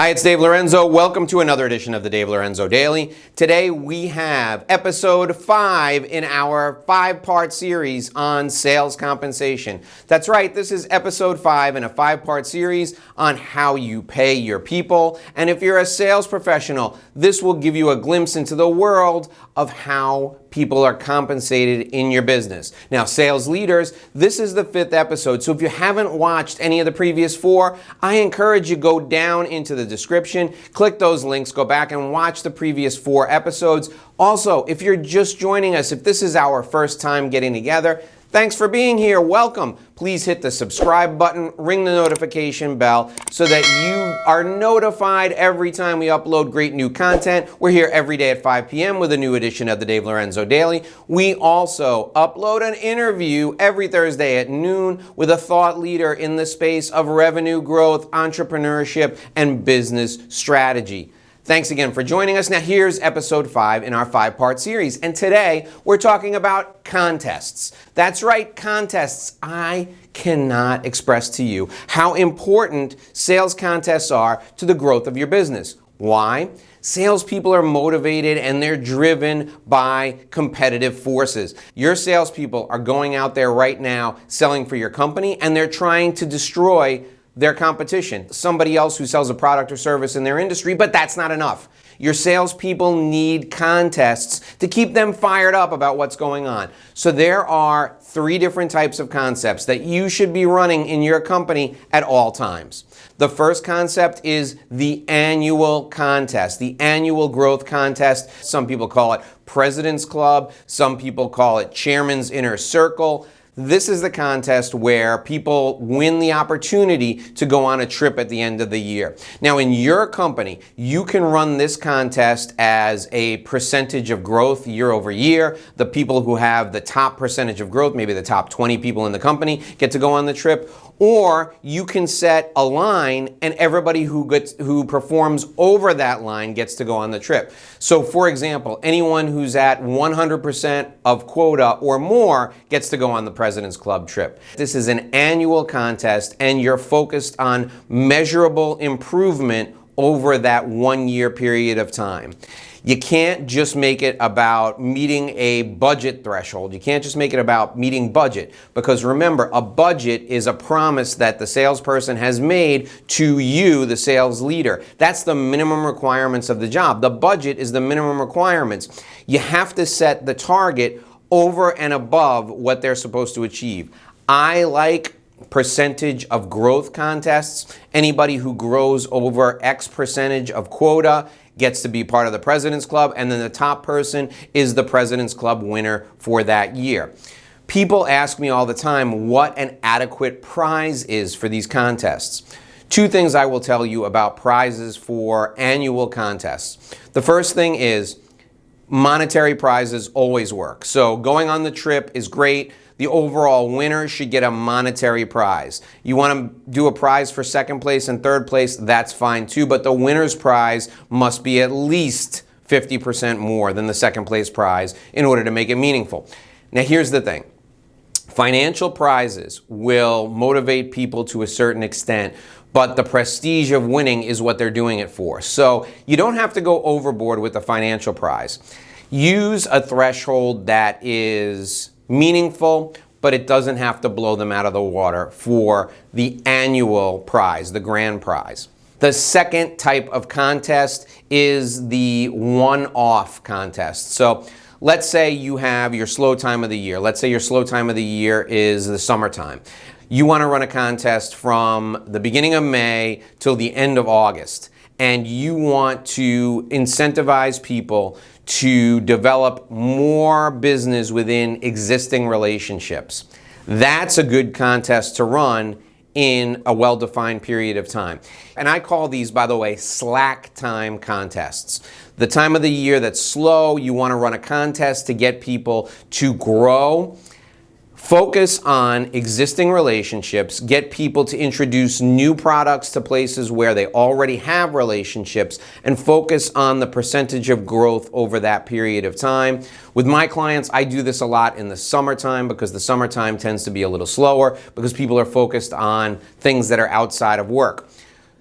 Hi, it's Dave Lorenzo. Welcome to another edition of the Dave Lorenzo Daily. Today we have episode 5 in our 5-part series on sales compensation. That's right, this is episode 5 in a 5-part series on how you pay your people. And if you're a sales professional, this will give you a glimpse into the world of how people are compensated in your business. Now, sales leaders, this is the 5th episode, so if you haven't watched any of the previous 4, I encourage you go down into the description, click those links, go back and watch the previous 4 episodes. Also, if you're just joining us, if this is our first time getting together, thanks for being here. Welcome. Please hit the subscribe button, ring the notification bell so that you are notified every time we upload great new content. We're here every day at 5 p.m. with a new edition of the Dave Lorenzo Daily. We also upload an interview every Thursday at noon with a thought leader in the space of revenue growth, entrepreneurship, and business strategy. Thanks again for joining us. Now here's episode 5 in our 5-part series. And today we're talking about contests. That's right, contests. I cannot express to you how important sales contests are to the growth of your business. Why? Salespeople are motivated and they're driven by competitive forces. Your salespeople are going out there right now selling for your company and they're trying to destroy their competition, somebody else who sells a product or service in their industry, but that's not enough. Your salespeople need contests to keep them fired up about what's going on. So there are 3 different types of concepts that you should be running in your company at all times. The first concept is the annual contest, the annual growth contest. Some people call it President's Club. Some people call it Chairman's Inner Circle. This is the contest where people win the opportunity to go on a trip at the end of the year. Now, in your company, you can run this contest as a percentage of growth year over year. The people who have the top percentage of growth, maybe the top 20 people in the company, get to go on the trip. Or you can set a line and everybody who performs over that line gets to go on the trip. So for example, anyone who's at 100% of quota or more gets to go on the President's Club trip. This is an annual contest and you're focused on measurable improvement over that 1-year period of time. You can't just make it about meeting a budget threshold. You can't just make it about meeting budget because remember, a budget is a promise that the salesperson has made to you, the sales leader. That's the minimum requirements of the job. The budget is the minimum requirements. You have to set the target over and above what they're supposed to achieve. I like percentage of growth contests. Anybody who grows over X percentage of quota gets to be part of the President's Club, and then the top person is the President's Club winner for that year. People ask me all the time what an adequate prize is for these contests. 2 things I will tell you about prizes for annual contests. The first thing is monetary prizes always work. So going on the trip is great. The overall winner should get a monetary prize. You want to do a prize for 2nd place and 3rd place, that's fine too, but the winner's prize must be at least 50% more than the 2nd place prize in order to make it meaningful. Now here's the thing. Financial prizes will motivate people to a certain extent, but the prestige of winning is what they're doing it for. So you don't have to go overboard with the financial prize. Use a threshold that is meaningful, but it doesn't have to blow them out of the water for the annual prize, the grand prize. The second type of contest is the one-off contest. So let's say you have your slow time of the year. Let's say your slow time of the year is the summertime. You want to run a contest from the beginning of May till the end of August. And you want to incentivize people to develop more business within existing relationships. That's a good contest to run in a well-defined period of time. And I call these, by the way, slack time contests. The time of the year that's slow, you want to run a contest to get people to grow. Focus on existing relationships, get people to introduce new products to places where they already have relationships, and focus on the percentage of growth over that period of time. With my clients, I do this a lot in the summertime because the summertime tends to be a little slower because people are focused on things that are outside of work.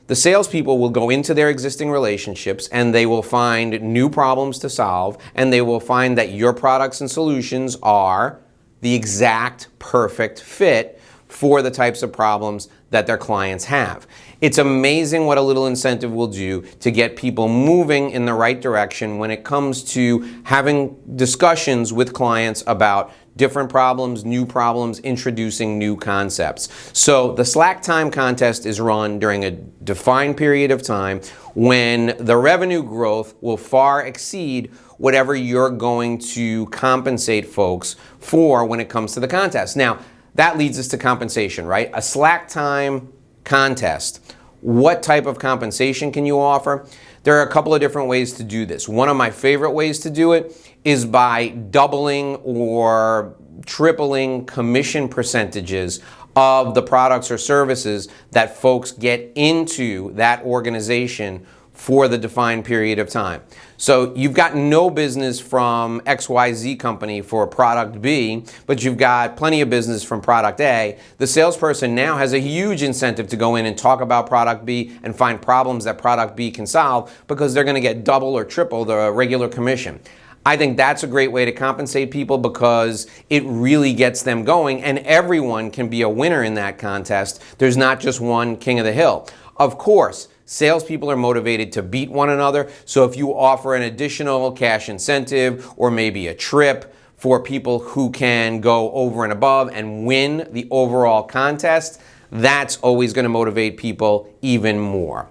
The salespeople will go into their existing relationships and they will find new problems to solve, and they will find that your products and solutions are the exact perfect fit for the types of problems that their clients have. It's amazing what a little incentive will do to get people moving in the right direction when it comes to having discussions with clients about different problems, new problems, introducing new concepts. So the slack time contest is run during a defined period of time when the revenue growth will far exceed whatever you're going to compensate folks for when it comes to the contest. Now, that leads us to compensation, right? A slack time contest. What type of compensation can you offer? There are a couple of different ways to do this. One of my favorite ways to do it is by doubling or tripling commission percentages of the products or services that folks get into that organization for the defined period of time. So you've got no business from XYZ company for product B, but you've got plenty of business from product A. The salesperson now has a huge incentive to go in and talk about product B and find problems that product B can solve, because they're going to get double or triple the regular commission. I think that's a great way to compensate people, because it really gets them going, and everyone can be a winner in that contest. There's not just one king of the hill. Of course, salespeople are motivated to beat one another, so if you offer an additional cash incentive or maybe a trip for people who can go over and above and win the overall contest, that's always going to motivate people even more.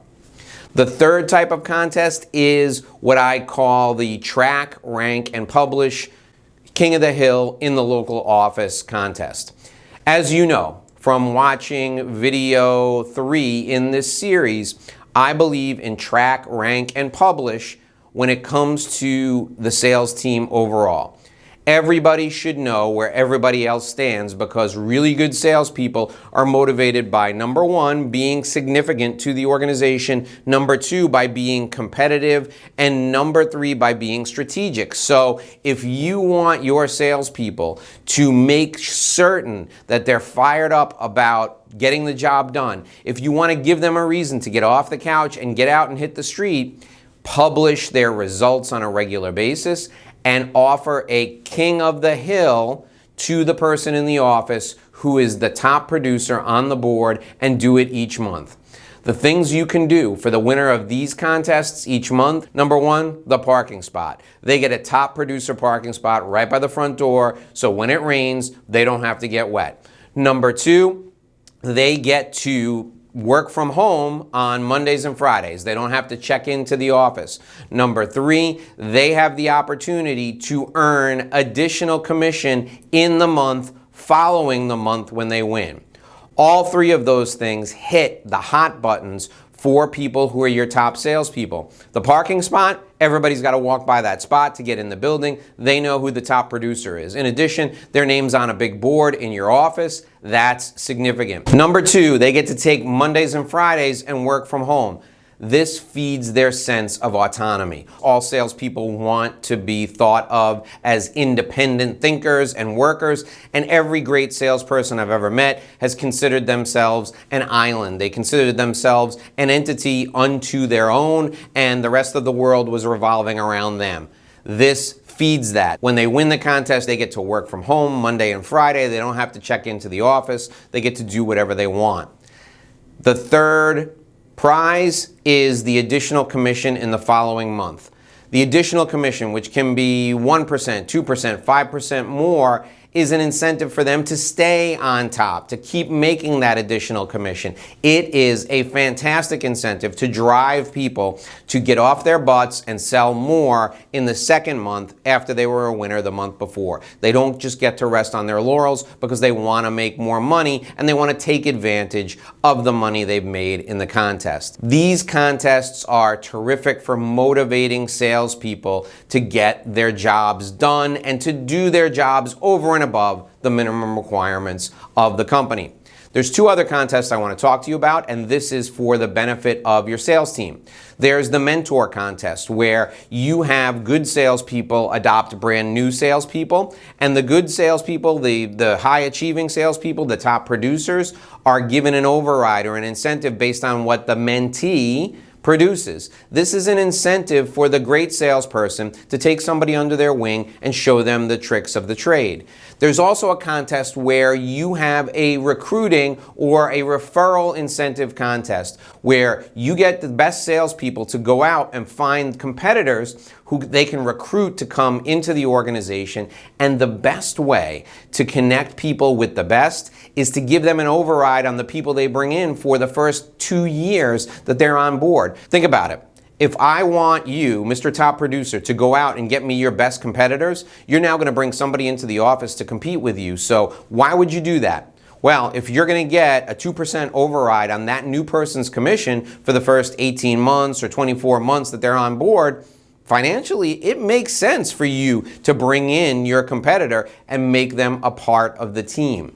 The third type of contest is what I call the track, rank, and publish King of the Hill in the local office contest. As you know from watching video 3 in this series, I believe in track, rank, and publish when it comes to the sales team overall. Everybody should know where everybody else stands, because really good salespeople are motivated by, number one, being significant to the organization, number two, by being competitive, and number three, by being strategic. So if you want your salespeople to make certain that they're fired up about getting the job done, if you want to give them a reason to get off the couch and get out and hit the street, publish their results on a regular basis and offer a king of the hill to the person in the office who is the top producer on the board, and do it each month. The things you can do for the winner of these contests each month: number one, the parking spot. They get a top producer parking spot right by the front door, so when it rains, they don't have to get wet. Number two, they get to work from home on Mondays and Fridays. They don't have to check into the office. Number three, they have the opportunity to earn additional commission in the month following the month when they win. All three of those things hit the hot buttons for people who are your top salespeople. The parking spot, everybody's got to walk by that spot to get in the building. They know who the top producer is. In addition, their name's on a big board in your office. That's significant. Number two, they get to take Mondays and Fridays and work from home. This feeds their sense of autonomy. All salespeople want to be thought of as independent thinkers and workers, and every great salesperson I've ever met has considered themselves an island. They considered themselves an entity unto their own, and the rest of the world was revolving around them. This feeds that. When they win the contest, they get to work from home Monday and Friday. They don't have to check into the office. They get to do whatever they want. The third prize is the additional commission in the following month. The additional commission, which can be 1%, 2%, 5% more, is an incentive for them to stay on top, to keep making that additional commission. It is a fantastic incentive to drive people to get off their butts and sell more in the second month after they were a winner the month before. They don't just get to rest on their laurels, because they want to make more money and they want to take advantage of the money they've made in the contest. These contests are terrific for motivating salespeople to get their jobs done and to do their jobs over and above the minimum requirements of the company. There's two other contests I want to talk to you about, and this is for the benefit of your sales team. There's the mentor contest, where you have good salespeople adopt brand new salespeople, and the good salespeople, the high achieving salespeople, the top producers, are given an override or an incentive based on what the mentee produces. This is an incentive for the great salesperson to take somebody under their wing and show them the tricks of the trade. There's also a contest where you have a recruiting or a referral incentive contest where you get the best salespeople to go out and find competitors who they can recruit to come into the organization. And the best way to connect people with the best is to give them an override on the people they bring in for the first 2 years that they're on board. Think about it. If I want you, Mr. Top Producer, to go out and get me your best competitors, you're now going to bring somebody into the office to compete with you. So why would you do that? Well, if you're going to get a 2% override on that new person's commission for the first 18 months or 24 months that they're on board, financially, it makes sense for you to bring in your competitor and make them a part of the team.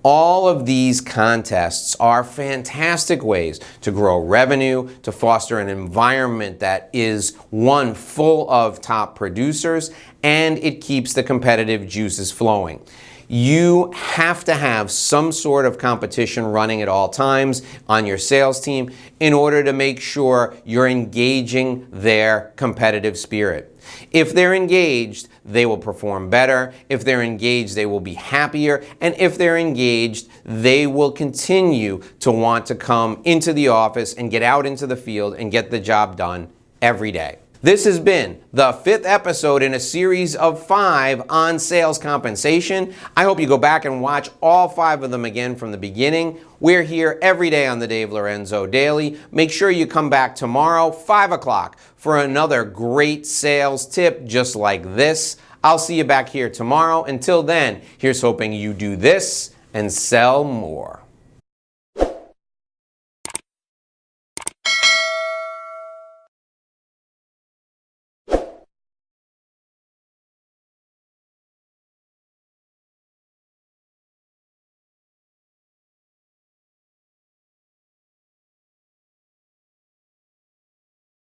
All of these contests are fantastic ways to grow revenue, to foster an environment that is one full of top producers, and it keeps the competitive juices flowing. You have to have some sort of competition running at all times on your sales team in order to make sure you're engaging their competitive spirit. If they're engaged, they will perform better. If they're engaged, they will be happier. And if they're engaged, they will continue to want to come into the office and get out into the field and get the job done every day. This has been the 5th episode in a series of 5 on sales compensation. I hope you go back and watch all 5 of them again from the beginning. We're here every day on the Dave Lorenzo Daily. Make sure you come back tomorrow, 5 o'clock, for another great sales tip just like this. I'll see you back here tomorrow. Until then, here's hoping you do this and sell more.